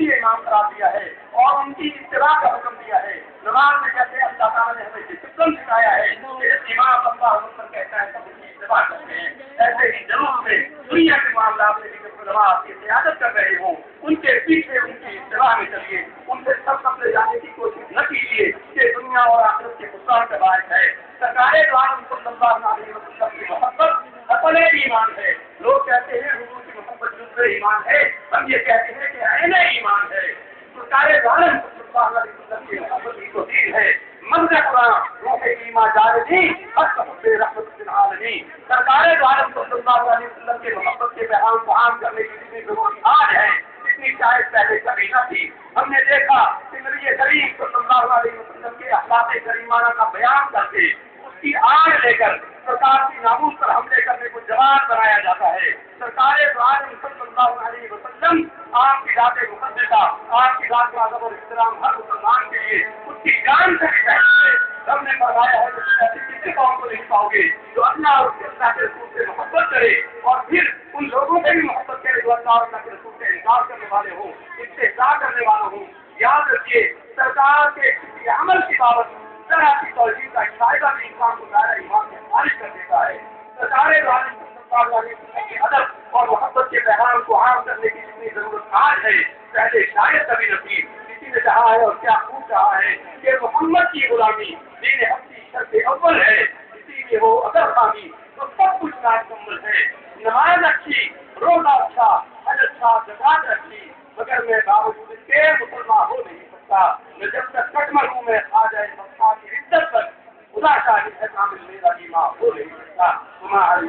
लिए इमाम करार दिया है और उनकी इत्तिबा का हुक्म दिया है। नमाज में कहते हैं अल्लाह ताला ने हमें डिसिप्लिन सिखाया है कि इमाम अल्लाह हुक्म कहता है सब उसकी इत्तिबा करते हैं। ऐसे ही जरूर में दुनिया के मामलात में भी नमाज की क़यादत कर रहे हो उनके पीछे उनकी इत्तिबा में चलिए, उनसे सब ले जाने की कोशिश न कीजिए कि दुनिया और आखिरत के नुकसान का बायस है। सरकारे दो आलम सल्लल्लाहु अलैहि वसल्लम की मोहब्बत अपने ईमान है। लोग कहते हैं हुजूर की मोहब्बत जुज़्वे ईमान है, हम ये कहते हैं कि ऐने ईमान है। सरकारे दो आलम सल्लल्लाहु अलैहि वसल्लम की मोहब्बत की तौहीद है। मंज़र कुरान रूह ईमान जारदी असहबे रहमतुल आलमीन। सरकारे दो आलम सल्लल्लाहु अलैहि वसल्लम की मोहब्बत के पैगाम को आम करने की जितनी ज़रूरत आज है इतनी शायद पहले कभी न थी। हमने देखा कि नबी करीम सल्लल्लाहु अलैहि वसल्लम के अखलाक़ करीमाना का बयान करके उसकी आड़ लेकर सरकार की नामूस पर हमले करने को जवाब बनाया जाता है। सरकार दो आलम सल्लल्लाहु अलैहि वसल्लम आपकी ज़ात मुक़द्दसा, आपकी ज़ात का अदब और इहतराम हर मुसलमान के लिए उसकी जान से भी पहले हमने फरमाया है कि तुम ऐसी किसी कौम को नहीं पाओगे जो अल्लाह और उसके अल्लाह के रसूल से मोहब्बत करे और फिर उन लोगों से भी मोहब्बत करे जो अल्लाह और अल्लाह के रसूल से इनकार करने वाले हों, इस्तेहज़ा करने वाले हों। याद रखिए सरकार के किसी अमल की बाबत जरा सी तौहीद का शायदा भी इंसान को दायरा ईमान से खारिज कर देता है। सरकार के अदब और मोहब्बत के पैगाम को आम करने की जितनी जरूरत आज है पहले शायद कभी न थी। किसी ने कहा है और क्या खूब कहा है कि मोहम्मद की गुलामी दीन हक की शर्त अव्वल है, इसीलिए वो अगर खामी तो सब कुछ नामुकम्मल है। नमाज अच्छी, रोजा अच्छा, हज अच्छा, ज़कात अच्छी, मगर मैं बावजूद इसके मुसलमान हो नहीं सकता। मैं जब तक कटमर हूँ मैं आ जाए मक्का की इज्जत तक खुदा शाहिद है कामिल मेरा ईमान हो नहीं सकता। तुम्हारी